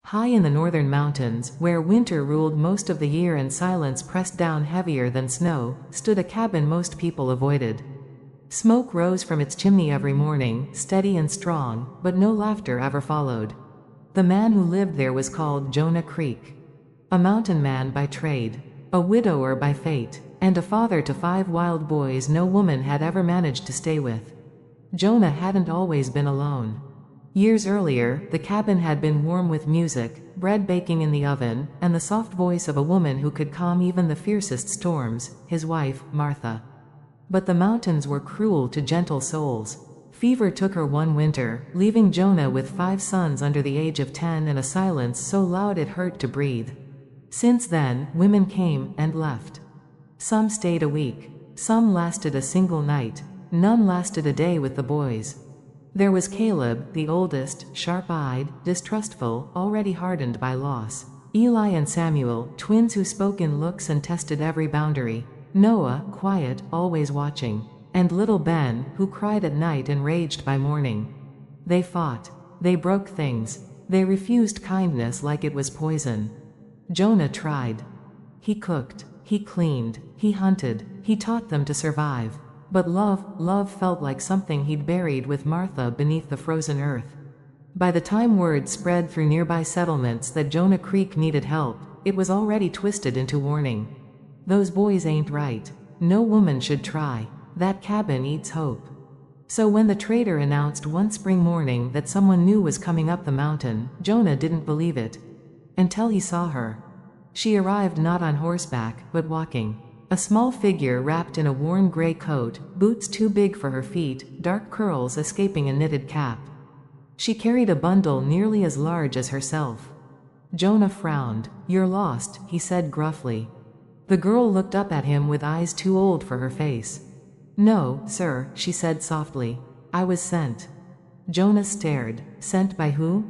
High in the northern mountains, where winter ruled most of the year and silence pressed down heavier than snow, stood a cabin most people avoided. Smoke rose from its chimney every morning, steady and strong, but no laughter ever followed. The man who lived there was called Jonah Creek. A mountain man by trade, a widower by fate, and a father to 5 wild boys no woman had ever managed to stay with. Jonah hadn't always been alone. Years earlier, the cabin had been warm with music, bread baking in the oven, and the soft voice of a woman who could calm even the fiercest storms, his wife, Martha. But the mountains were cruel to gentle souls. Fever took her one winter, leaving Jonah with 5 sons under the age of 10 and a silence so loud it hurt to breathe. Since then, women came and left. Some stayed a week. Some lasted a single night. None lasted a day with the boys. There was Caleb, the oldest, sharp-eyed, distrustful, already hardened by loss. Eli and Samuel, twins who spoke in looks and tested every boundary. Noah, quiet, always watching. And little Ben, who cried at night and raged by morning. They fought. They broke things. They refused kindness like it was poison. Jonah tried. He cooked. He cleaned. He hunted. He taught them to survive. But love felt like something he'd buried with Martha beneath the frozen earth. By the time word spread through nearby settlements that Jonah Creek needed help, it was already twisted into warning. Those boys ain't right. No woman should try. That cabin eats hope. So when the trader announced one spring morning that someone new was coming up the mountain, Jonah didn't believe it. Until he saw her. She arrived not on horseback, but walking. A small figure wrapped in a worn gray coat, boots too big for her feet, dark curls escaping a knitted cap. She carried a bundle nearly as large as herself. Jonah frowned. "You're lost," he said gruffly. The girl looked up at him with eyes too old for her face. "No, sir," she said softly. "I was sent." Jonah stared. Sent by who?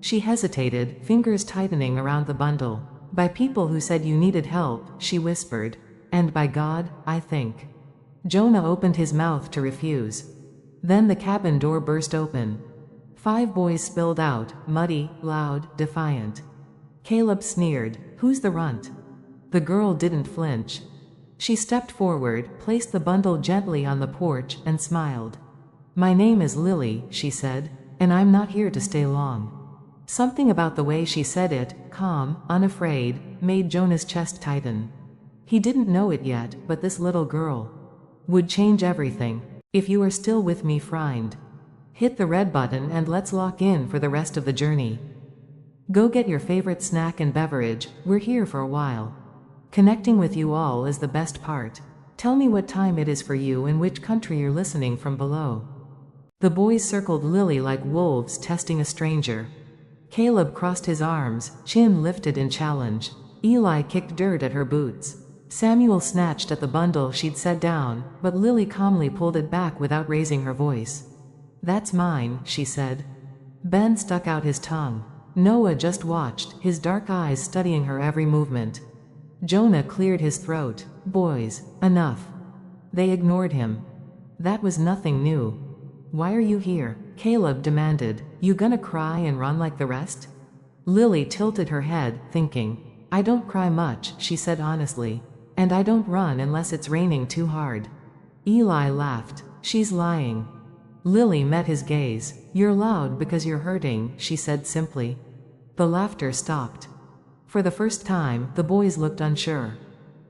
She hesitated, fingers tightening around the bundle. "By people who said you needed help," she whispered. "And by God, I think." Jonah opened his mouth to refuse. Then the cabin door burst open. 5 boys spilled out, muddy, loud, defiant. Caleb sneered, "Who's the runt?" The girl didn't flinch. She stepped forward, placed the bundle gently on the porch, and smiled. "My name is Lily," she said, "and I'm not here to stay long." Something about the way she said it, calm, unafraid, made Jonah's chest tighten. He didn't know it yet, but this little girl would change everything. "If you are still with me, friend, hit the red button and let's lock in for the rest of the journey. Go get your favorite snack and beverage, we're here for a while. Connecting with you all is the best part. Tell me what time it is for you and which country you're listening from below." The boys circled Lily like wolves testing a stranger. Caleb crossed his arms, chin lifted in challenge. Eli kicked dirt at her boots. Samuel snatched at the bundle she'd set down, but Lily calmly pulled it back without raising her voice. "That's mine," she said. Ben stuck out his tongue. Noah just watched, his dark eyes studying her every movement. Jonah cleared his throat. "Boys, enough." They ignored him. That was nothing new. "Why are you here?" Caleb demanded. "You gonna cry and run like the rest?" Lily tilted her head, thinking. "I don't cry much," she said honestly. "And I don't run unless it's raining too hard." Eli laughed. "She's lying." Lily met his gaze. "You're loud because you're hurting," she said simply. The laughter stopped. For the first time, the boys looked unsure.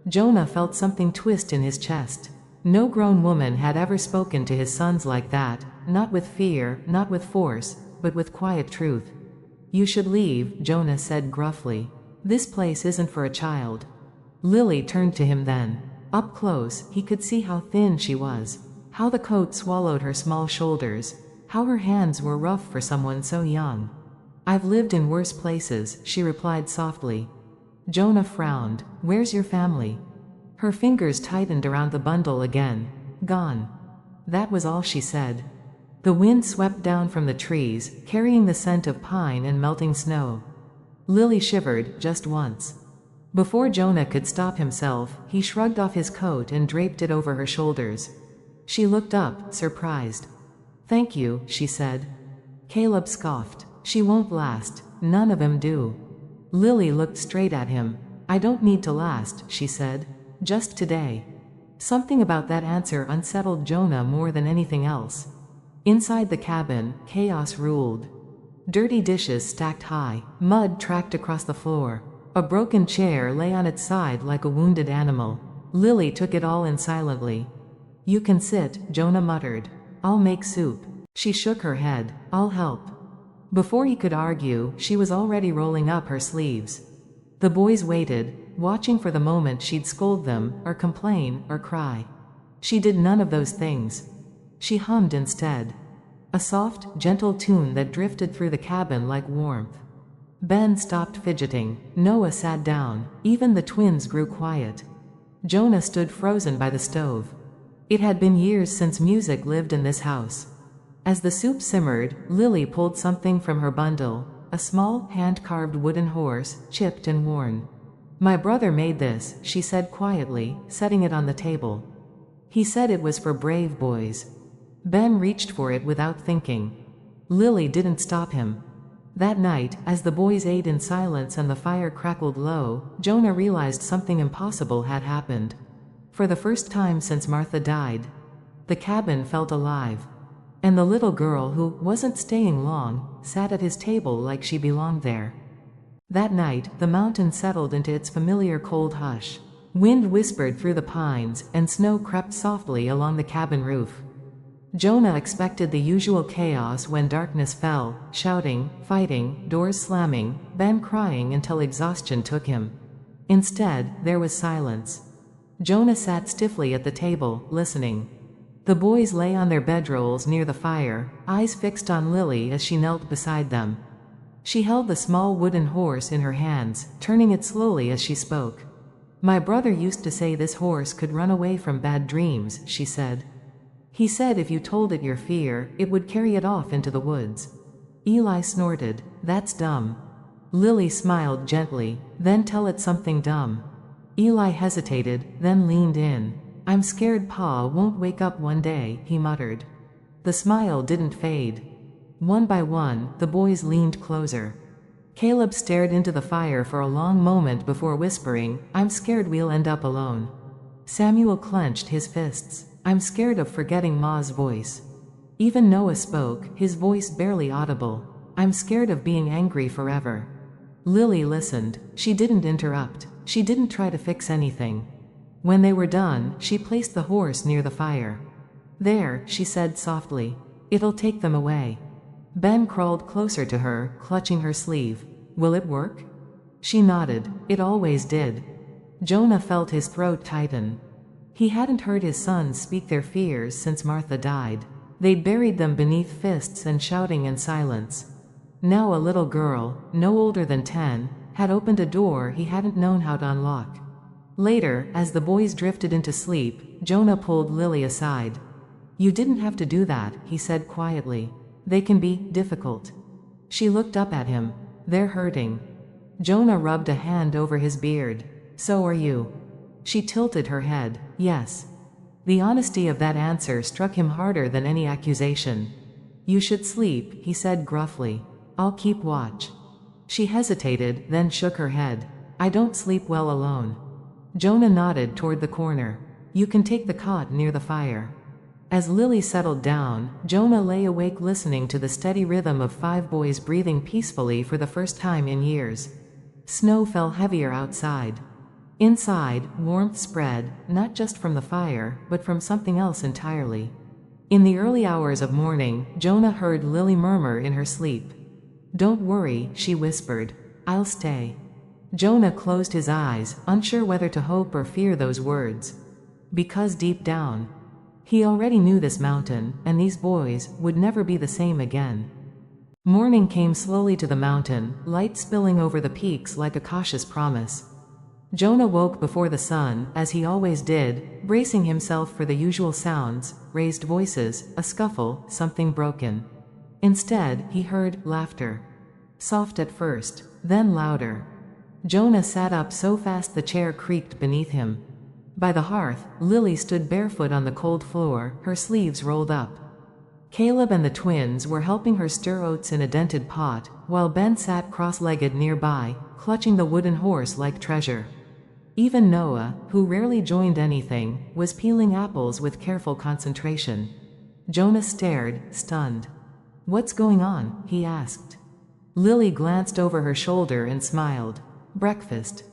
Jonah felt something twist in his chest. No grown woman had ever spoken to his sons like that, not with fear, not with force, but with quiet truth. "You should leave," Jonah said gruffly. "This place isn't for a child." Lily turned to him then. Up close, he could see how thin she was, how the coat swallowed her small shoulders, how her hands were rough for someone so young. "I've lived in worse places," she replied softly. Jonah frowned. "Where's your family?" Her fingers tightened around the bundle again. "Gone." That was all she said. The wind swept down from the trees, carrying the scent of pine and melting snow. Lily shivered, just once. Before Jonah could stop himself, he shrugged off his coat and draped it over her shoulders. She looked up, surprised. "Thank you," she said. Caleb scoffed. "She won't last. None of 'em do. Lily looked straight at him. I don't need to last, she said. Just today. Something about that answer unsettled Jonah more than anything else. Inside the cabin, chaos ruled. Dirty dishes stacked high, mud tracked across the floor. A broken chair lay on its side like a wounded animal. Lily took it all in silently. You can sit, Jonah muttered. I'll make soup. She shook her head. I'll help. Before he could argue, she was already rolling up her sleeves. The boys waited, watching for the moment she'd scold them, or complain, or cry. She did none of those things. She hummed instead. A soft, gentle tune that drifted through the cabin like warmth. Ben stopped fidgeting. Noah sat down. Even the twins grew quiet. Jonah stood frozen by the stove. It had been years since music lived in this house. As the soup simmered, Lily pulled something from her bundle, a small, hand-carved wooden horse, chipped and worn. My brother made this, she said quietly, setting it on the table. He said it was for brave boys. Ben reached for it without thinking. Lily didn't stop him. That night, as the boys ate in silence and the fire crackled low, Jonah realized something impossible had happened. For the first time since Martha died, the cabin felt alive. And the little girl, who wasn't staying long, sat at his table like she belonged there. That night, the mountain settled into its familiar cold hush. Wind whispered through the pines, and snow crept softly along the cabin roof. Jonah expected the usual chaos when darkness fell, shouting, fighting, doors slamming, Ben crying until exhaustion took him. Instead, there was silence. Jonah sat stiffly at the table, listening. The boys lay on their bedrolls near the fire, eyes fixed on Lily as she knelt beside them. She held the small wooden horse in her hands, turning it slowly as she spoke. My brother used to say this horse could run away from bad dreams, she said. He said if you told it your fear, it would carry it off into the woods. Eli snorted. That's dumb. Lily smiled gently. Then tell it something dumb. Eli hesitated, then leaned in. I'm scared Pa won't wake up one day, he muttered. The smile didn't fade. One by one, the boys leaned closer. Caleb stared into the fire for a long moment before whispering, I'm scared we'll end up alone. Samuel clenched his fists. I'm scared of forgetting Ma's voice. Even Noah spoke, his voice barely audible. I'm scared of being angry forever. Lily listened. She didn't interrupt. She didn't try to fix anything. When they were done, she placed the horse near the fire. There, she said softly. It'll take them away. Ben crawled closer to her, clutching her sleeve. Will it work? She nodded. It always did. Jonah felt his throat tighten. He hadn't heard his sons speak their fears since Martha died. They'd buried them beneath fists and shouting and silence. Now a little girl, no older than 10, had opened a door he hadn't known how to unlock. Later, as the boys drifted into sleep, Jonah pulled Lily aside. You didn't have to do that, he said quietly. They can be difficult. She looked up at him. They're hurting. Jonah rubbed a hand over his beard. So are you. She tilted her head. Yes. The honesty of that answer struck him harder than any accusation. You should sleep, he said gruffly. I'll keep watch. She hesitated, then shook her head. I don't sleep well alone. Jonah nodded toward the corner. You can take the cot near the fire. As Lily settled down, Jonah lay awake listening to the steady rhythm of 5 boys breathing peacefully for the first time in years. Snow fell heavier outside. Inside, warmth spread, not just from the fire, but from something else entirely. In the early hours of morning, Jonah heard Lily murmur in her sleep. Don't worry, she whispered. I'll stay. Jonah closed his eyes, unsure whether to hope or fear those words. Because deep down, he already knew this mountain, and these boys, would never be the same again. Morning came slowly to the mountain, light spilling over the peaks like a cautious promise. Jonah woke before the sun, as he always did, bracing himself for the usual sounds, raised voices, a scuffle, something broken. Instead, he heard laughter. Soft at first, then louder. Jonah sat up so fast the chair creaked beneath him. By the hearth, Lily stood barefoot on the cold floor, her sleeves rolled up. Caleb and the twins were helping her stir oats in a dented pot, while Ben sat cross-legged nearby, clutching the wooden horse like treasure. Even Noah, who rarely joined anything, was peeling apples with careful concentration. Jonah stared, stunned. "What's going on?" he asked. Lily glanced over her shoulder and smiled. "Breakfast."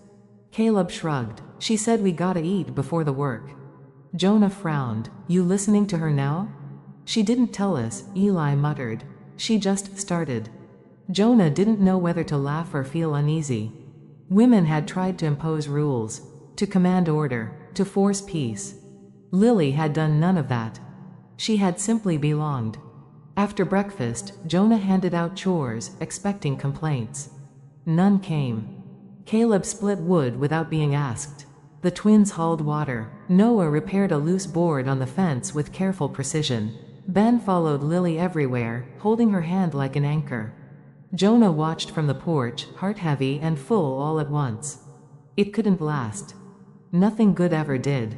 Caleb shrugged. "She said we gotta eat before the work." Jonah frowned. "You listening to her now?" "She didn't tell us," Eli muttered. "She just started." Jonah didn't know whether to laugh or feel uneasy. Women had tried to impose rules, to command order, to force peace. Lily had done none of that. She had simply belonged. After breakfast, Jonah handed out chores, expecting complaints. None came. Caleb split wood without being asked. The twins hauled water. Noah repaired a loose board on the fence with careful precision. Ben followed Lily everywhere, holding her hand like an anchor. Jonah watched from the porch, heart heavy and full all at once. It couldn't last. Nothing good ever did.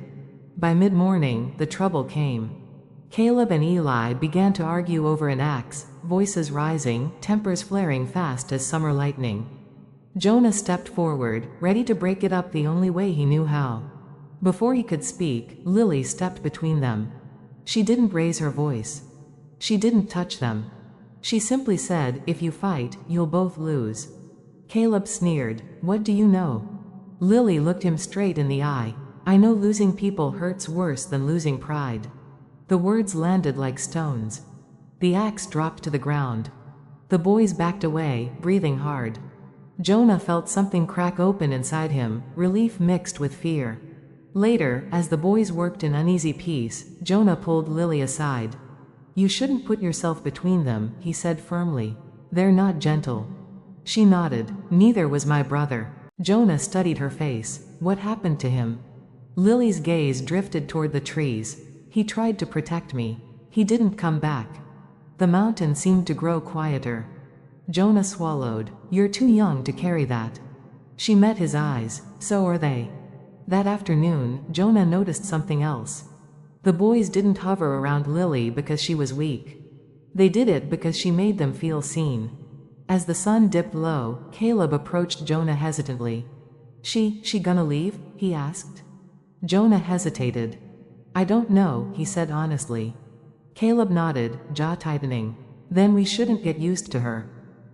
By mid-morning, the trouble came. Caleb and Eli began to argue over an axe, voices rising, tempers flaring fast as summer lightning. Jonah stepped forward, ready to break it up the only way he knew how. Before he could speak, Lily stepped between them. She didn't raise her voice. She didn't touch them. She simply said, "If you fight, you'll both lose." Caleb sneered. "What do you know?" Lily looked him straight in the eye. "I know losing people hurts worse than losing pride." The words landed like stones. The axe dropped to the ground. The boys backed away, breathing hard. Jonah felt something crack open inside him, relief mixed with fear. Later, as the boys worked in uneasy peace, Jonah pulled Lily aside. "You shouldn't put yourself between them," he said firmly. "They're not gentle." She nodded. "Neither was my brother." Jonah studied her face. "What happened to him?" Lily's gaze drifted toward the trees. "He tried to protect me. He didn't come back." The mountain seemed to grow quieter. Jonah swallowed. "You're too young to carry that." She met his eyes. "So are they." That afternoon, Jonah noticed something else. The boys didn't hover around Lily because she was weak. They did it because she made them feel seen. As the sun dipped low, Caleb approached Jonah hesitantly. She gonna leave?" he asked. Jonah hesitated. "I don't know," he said honestly. Caleb nodded, jaw tightening. "Then we shouldn't get used to her."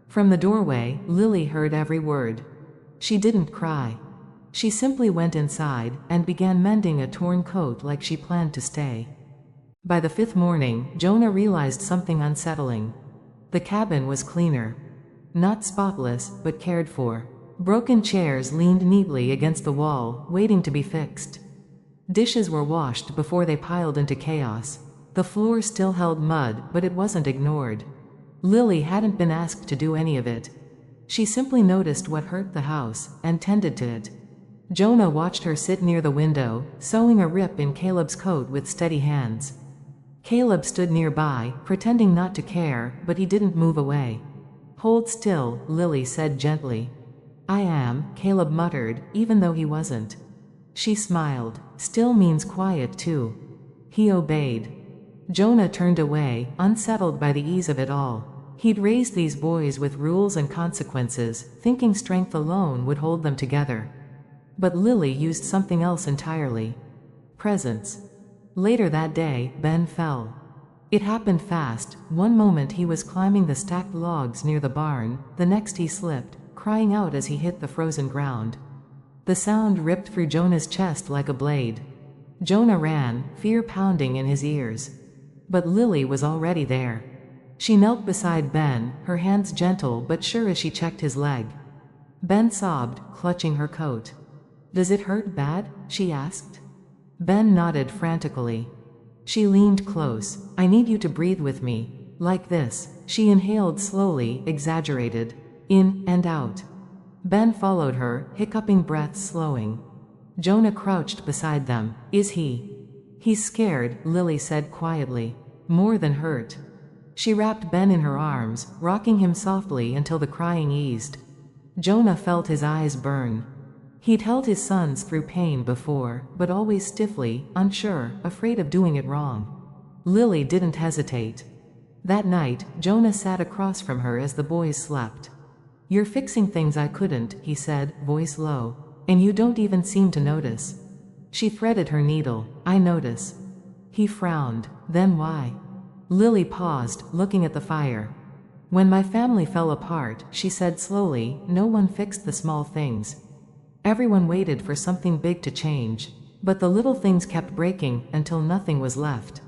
From the doorway, Lily heard every word. She didn't cry. She simply went inside, and began mending a torn coat like she planned to stay. By the fifth morning, Jonah realized something unsettling. The cabin was cleaner. Not spotless, but cared for. Broken chairs leaned neatly against the wall, waiting to be fixed. Dishes were washed before they piled into chaos. The floor still held mud, but it wasn't ignored. Lily hadn't been asked to do any of it. She simply noticed what hurt the house, and tended to it. Jonah watched her sit near the window, sewing a rip in Caleb's coat with steady hands. Caleb stood nearby, pretending not to care, but he didn't move away. "Hold still," Lily said gently. "I am," Caleb muttered, even though he wasn't. She smiled. "Still means quiet too." He obeyed. Jonah turned away, unsettled by the ease of it all. He'd raised these boys with rules and consequences, thinking strength alone would hold them together. But Lily used something else entirely. Presence. Later that day, Ben fell. It happened fast. One moment he was climbing the stacked logs near the barn, the next he slipped, crying out as he hit the frozen ground. The sound ripped through Jonah's chest like a blade. Jonah ran, fear pounding in his ears. But Lily was already there. She knelt beside Ben, her hands gentle but sure as she checked his leg. Ben sobbed, clutching her coat. "Does it hurt bad?" she asked. Ben nodded frantically. She leaned close. "I need you to breathe with me. Like this." She inhaled slowly, exaggerated. In and out. Ben followed her, hiccuping breaths slowing. Jonah crouched beside them. "Is he?" "He's scared," Lily said quietly. "More than hurt." She wrapped Ben in her arms, rocking him softly until the crying eased. Jonah felt his eyes burn. He'd held his sons through pain before, but always stiffly, unsure, afraid of doing it wrong. Lily didn't hesitate. That night, Jonah sat across from her as the boys slept. "You're fixing things I couldn't," he said, voice low. "And you don't even seem to notice." She threaded her needle. "I notice." He frowned. "Then why?" Lily paused, looking at the fire. "When my family fell apart," she said slowly, "no one fixed the small things. Everyone waited for something big to change. But the little things kept breaking, until nothing was left."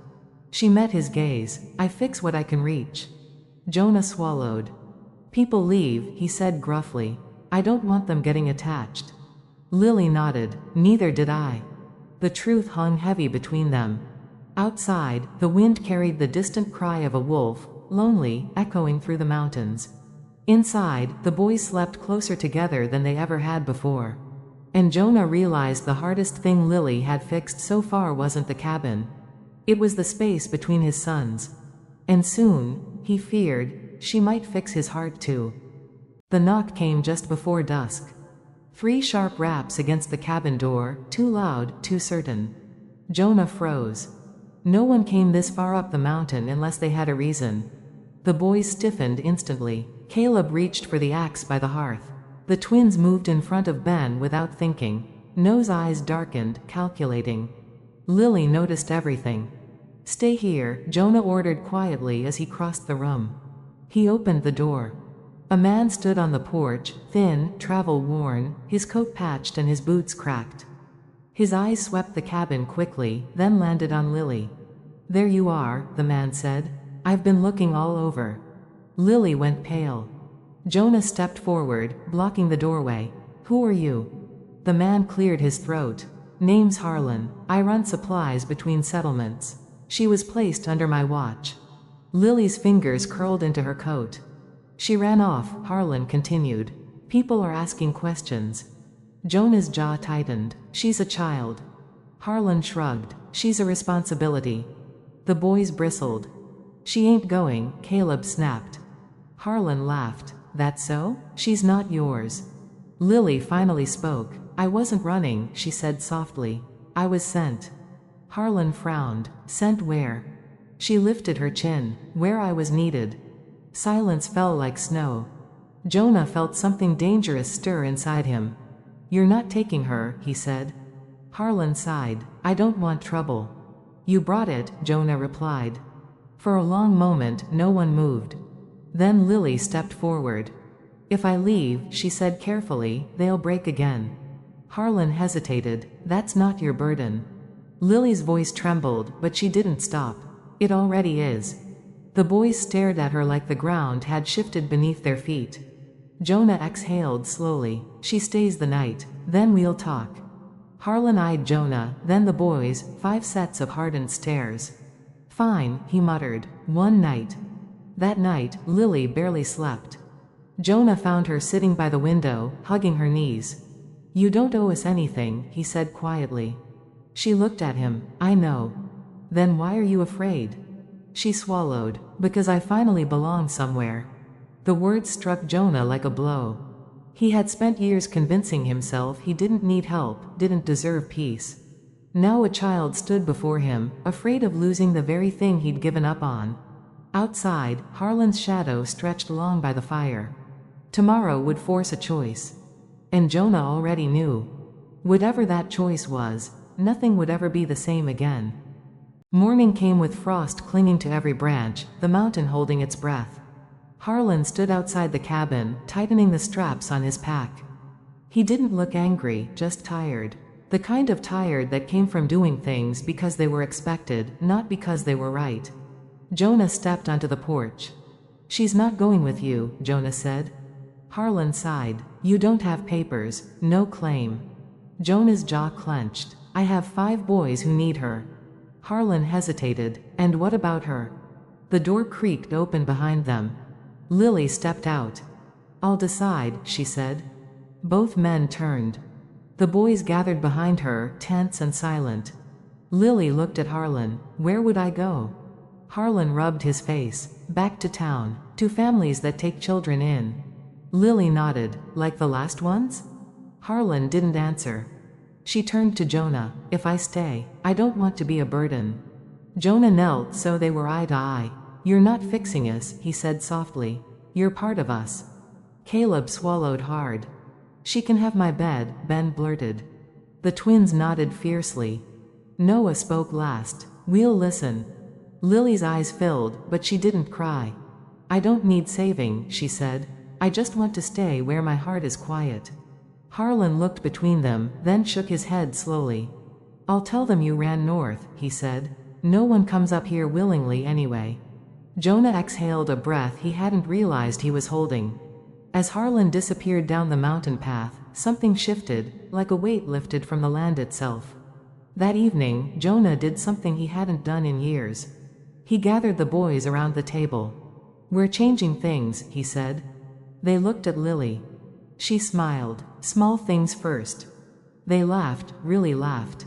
She met his gaze. "I fix what I can reach." Jonah swallowed. "People leave," he said gruffly. "I don't want them getting attached." Lily nodded. "Neither did I." The truth hung heavy between them. Outside, the wind carried the distant cry of a wolf, lonely, echoing through the mountains. Inside, the boys slept closer together than they ever had before. And Jonah realized the hardest thing Lily had fixed so far wasn't the cabin. It was the space between his sons. And soon, he feared, she might fix his heart too. The knock came just before dusk. 3 sharp raps against the cabin door, too loud, too certain. Jonah froze. No one came this far up the mountain unless they had a reason. The boys stiffened instantly. Caleb reached for the axe by the hearth. The twins moved in front of Ben without thinking. Noah's eyes darkened, calculating. Lily noticed everything. "Stay here," Jonah ordered quietly as he crossed the room. He opened the door. A man stood on the porch, thin, travel-worn, his coat patched and his boots cracked. His eyes swept the cabin quickly, then landed on Lily. "There you are," the man said. "I've been looking all over." Lily went pale. Jonah stepped forward, blocking the doorway. "Who are you?" The man cleared his throat. "Name's Harlan. I run supplies between settlements. She was placed under my watch." Lily's fingers curled into her coat. "She ran off," Harlan continued. "People are asking questions." Jonah's jaw tightened. "She's a child." Harlan shrugged. "She's a responsibility." The boys bristled. "She ain't going," Caleb snapped. Harlan laughed. "That so? She's not yours." Lily finally spoke. "I wasn't running," she said softly. "I was sent." Harlan frowned. "Sent where?" She lifted her chin. "Where I was needed." Silence fell like snow. Jonah felt something dangerous stir inside him. "You're not taking her," he said. Harlan sighed. "I don't want trouble." "You brought it," Jonah replied. For a long moment, no one moved. Then Lily stepped forward. "If I leave," she said carefully, "they'll break again." Harlan hesitated. "That's not your burden." Lily's voice trembled, but she didn't stop. "It already is." The boys stared at her like the ground had shifted beneath their feet. Jonah exhaled slowly. "She stays the night. Then we'll talk." Harlan eyed Jonah, then the boys, 5 sets of hardened stares. "Fine," he muttered. "One night." That night, Lily barely slept. Jonah found her sitting by the window, hugging her knees. "You don't owe us anything," he said quietly. She looked at him. "I know." "Then why are you afraid?" She swallowed. "Because I finally belong somewhere." The words struck Jonah like a blow. He had spent years convincing himself he didn't need help, didn't deserve peace. Now a child stood before him, afraid of losing the very thing he'd given up on. Outside, Harlan's shadow stretched long by the fire. Tomorrow would force a choice. And Jonah already knew. Whatever that choice was, nothing would ever be the same again. Morning came with frost clinging to every branch, the mountain holding its breath. Harlan stood outside the cabin, tightening the straps on his pack. He didn't look angry, just tired. The kind of tired that came from doing things because they were expected, not because they were right. Jonah stepped onto the porch. "She's not going with you," Jonah said. Harlan sighed. "You don't have papers, no claim." Jonah's jaw clenched. "I have 5 boys who need her." Harlan hesitated. "And what about her?" The door creaked open behind them. Lily stepped out. "I'll decide," she said. Both men turned. The boys gathered behind her, tense and silent. Lily looked at Harlan. "Where would I go?" Harlan rubbed his face. "Back to town. To families that take children in." Lily nodded. "Like the last ones?" Harlan didn't answer. She turned to Jonah. "If I stay, I don't want to be a burden." Jonah knelt so they were eye to eye. "You're not fixing us," he said softly. "You're part of us." Caleb swallowed hard. "She can have my bed," Ben blurted. The twins nodded fiercely. Noah spoke last. "We'll listen." Lily's eyes filled, but she didn't cry. "I don't need saving," she said. "I just want to stay where my heart is quiet." Harlan looked between them, then shook his head slowly. "I'll tell them you ran north," he said. "No one comes up here willingly anyway." Jonah exhaled a breath he hadn't realized he was holding. As Harlan disappeared down the mountain path, something shifted, like a weight lifted from the land itself. That evening, Jonah did something he hadn't done in years. He gathered the boys around the table. "We're changing things," he said. They looked at Lily. She smiled. "Small things first." They laughed, really laughed.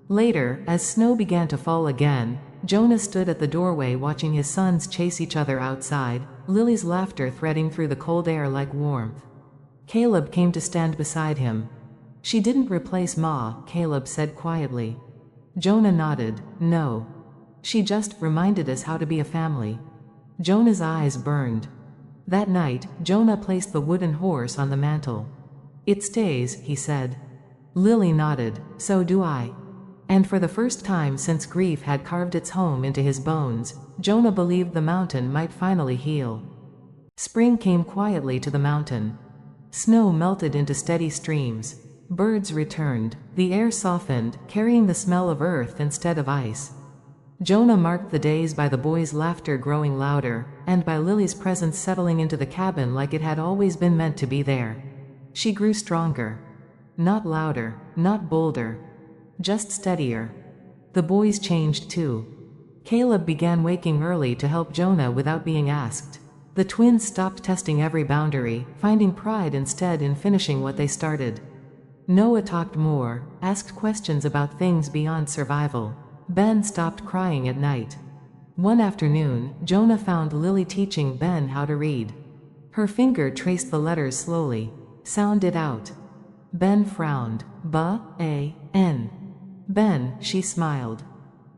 Later, as snow began to fall again, Jonah stood at the doorway watching his sons chase each other outside, Lily's laughter threading through the cold air like warmth. Caleb came to stand beside him. "She didn't replace Ma," Caleb said quietly. Jonah nodded. "No. She just reminded us how to be a family." Jonah's eyes burned. That night, Jonah placed the wooden horse on the mantel. "It stays," he said. Lily nodded. "So do I." And for the first time since grief had carved its home into his bones, Jonah believed the mountain might finally heal. Spring came quietly to the mountain. Snow melted into steady streams. Birds returned. The air softened, carrying the smell of earth instead of ice. Jonah marked the days by the boys' laughter growing louder, and by Lily's presence settling into the cabin like it had always been meant to be there. She grew stronger. Not louder, not bolder. Just steadier. The boys changed too. Caleb began waking early to help Jonah without being asked. The twins stopped testing every boundary, finding pride instead in finishing what they started. Noah talked more, asked questions about things beyond survival. Ben stopped crying at night. One afternoon, Jonah found Lily teaching Ben how to read. Her finger traced the letters slowly. "Sound it out." Ben frowned. "B-A-N." "Ben," she smiled.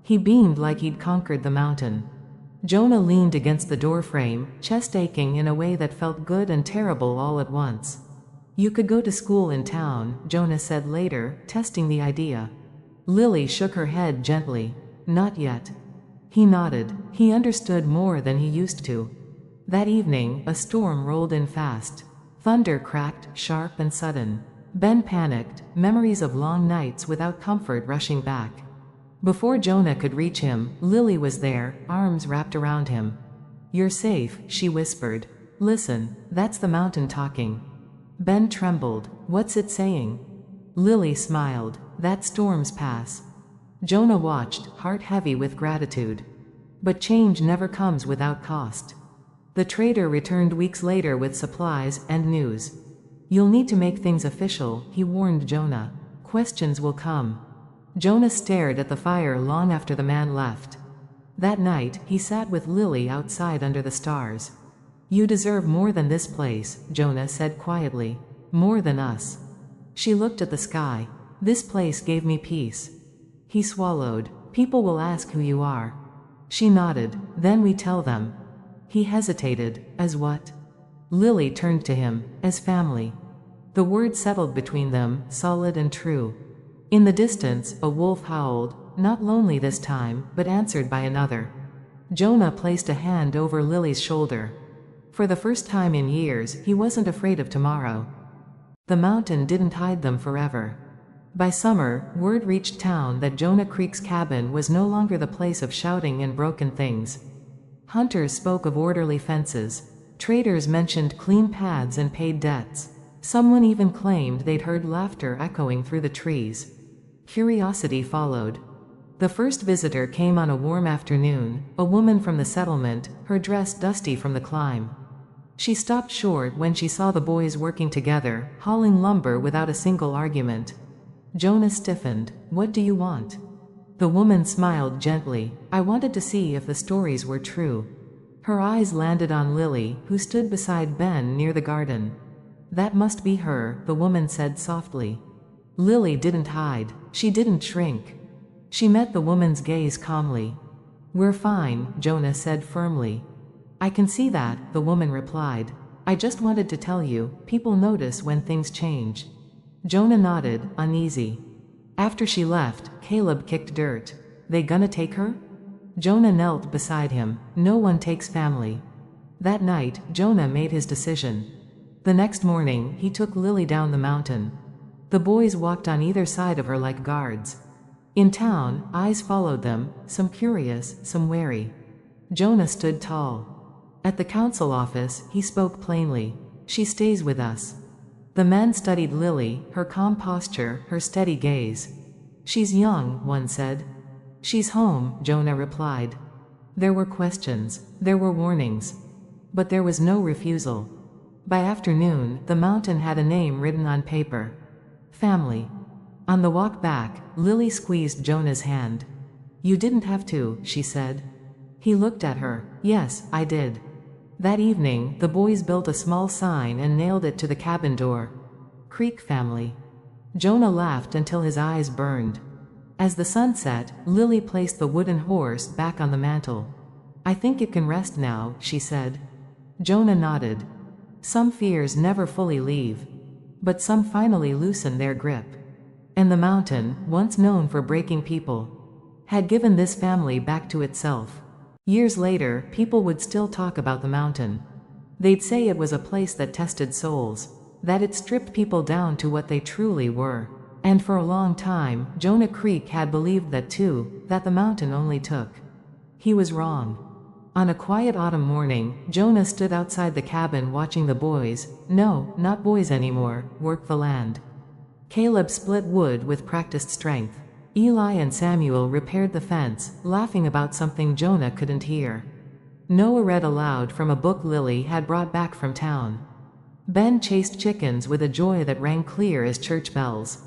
He beamed like he'd conquered the mountain. Jonah leaned against the doorframe, chest aching in a way that felt good and terrible all at once. "You could go to school in town," Jonah said later, testing the idea. Lily shook her head gently. "Not yet." He nodded. He understood more than he used to. That evening, a storm rolled in fast. Thunder cracked, sharp and sudden. Ben panicked, memories of long nights without comfort rushing back. Before Jonah could reach him, Lily was there, arms wrapped around him. "You're safe," she whispered. "Listen, that's the mountain talking." Ben trembled. "What's it saying?" Lily smiled. "That storm's pass." Jonah watched, heart heavy with gratitude. But change never comes without cost. The trader returned weeks later with supplies and news. "You'll need to make things official," he warned Jonah. "Questions will come." Jonah stared at the fire long after the man left. That night, he sat with Lily outside under the stars. "You deserve more than this place," Jonah said quietly. "More than us." She looked at the sky. "This place gave me peace." He swallowed. "People will ask who you are." She nodded. "Then we tell them." He hesitated. "As what?" Lily turned to him. "As family." The word settled between them, solid and true. In the distance, a wolf howled, not lonely this time, but answered by another. Jonah placed a hand over Lily's shoulder. For the first time in years, he wasn't afraid of tomorrow. The mountain didn't hide them forever. By summer, word reached town that Jonah Creek's cabin was no longer the place of shouting and broken things. Hunters spoke of orderly fences. Traders mentioned clean paths and paid debts. Someone even claimed they'd heard laughter echoing through the trees. Curiosity followed. The first visitor came on a warm afternoon, a woman from the settlement, her dress dusty from the climb. She stopped short when she saw the boys working together, hauling lumber without a single argument. Jonah stiffened. "What do you want?" The woman smiled gently. "I wanted to see if the stories were true." Her eyes landed on Lily, who stood beside Ben near the garden. "That must be her," the woman said softly. Lily didn't hide. She didn't shrink. She met the woman's gaze calmly. We're fine, Jonah said firmly. I can see that, the woman replied. I just wanted to tell you, people notice when things change. Jonah nodded, uneasy. After she left, Caleb kicked dirt. They gonna take her? Jonah knelt beside him. No one takes family. That night, Jonah made his decision. The next morning, he took Lily down the mountain. The boys walked on either side of her like guards. In town, eyes followed them, some curious, some wary. Jonah stood tall. At the council office, he spoke plainly. She stays with us. The men studied Lily, her calm posture, her steady gaze. She's young, one said. She's home, Jonah replied. There were questions, there were warnings. But there was no refusal. By afternoon, the mountain had a name written on paper. Family. On the walk back, Lily squeezed Jonah's hand. You didn't have to, she said. He looked at her. Yes, I did. That evening, the boys built a small sign and nailed it to the cabin door. Creek family. Jonah laughed until his eyes burned. As the sun set, Lily placed the wooden horse back on the mantel. I think it can rest now, she said. Jonah nodded. Some fears never fully leave. But some finally loosen their grip. And the mountain, once known for breaking people, had given this family back to itself. Years later, people would still talk about the mountain. They'd say it was a place that tested souls, that it stripped people down to what they truly were. And for a long time, Jonah Creek had believed that too, that the mountain only took. He was wrong. On a quiet autumn morning, Jonah stood outside the cabin watching the boys, no, not boys anymore, work the land. Caleb split wood with practiced strength. Eli and Samuel repaired the fence, laughing about something Jonah couldn't hear. Noah read aloud from a book Lily had brought back from town. Ben chased chickens with a joy that rang clear as church bells.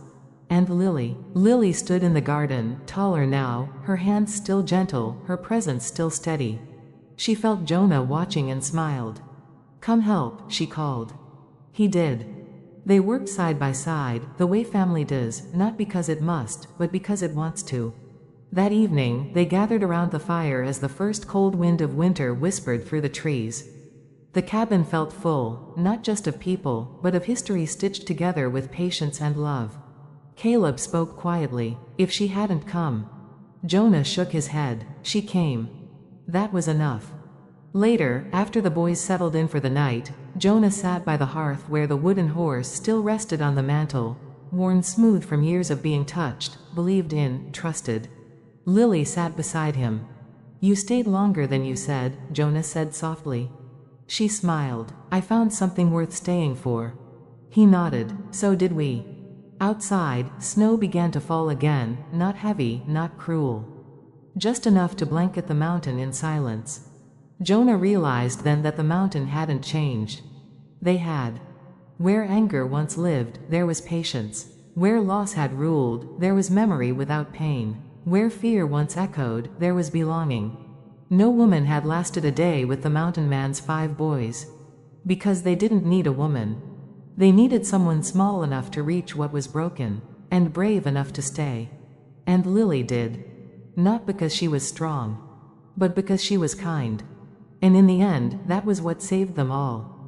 And Lily stood in the garden, taller now, her hands still gentle, her presence still steady. She felt Jonah watching and smiled. Come help, she called. He did. They worked side by side, the way family does, not because it must, but because it wants to. That evening, they gathered around the fire as the first cold wind of winter whispered through the trees. The cabin felt full, not just of people, but of history stitched together with patience and love. Caleb spoke quietly. If she hadn't come. Jonah shook his head. She came. That was enough. Later, after the boys settled in for the night, Jonah sat by the hearth where the wooden horse still rested on the mantel, worn smooth from years of being touched, believed in, trusted. Lily sat beside him. You stayed longer than you said, Jonah said softly. She smiled. I found something worth staying for. He nodded. So did we. Outside, snow began to fall again, not heavy, not cruel. Just enough to blanket the mountain in silence. Jonah realized then that the mountain hadn't changed. They had. Where anger once lived, there was patience. Where loss had ruled, there was memory without pain. Where fear once echoed, there was belonging. No woman had lasted a day with the mountain man's 5 boys. Because they didn't need a woman. They needed someone small enough to reach what was broken, and brave enough to stay. And Lily did. Not because she was strong, but because she was kind. And in the end, that was what saved them all.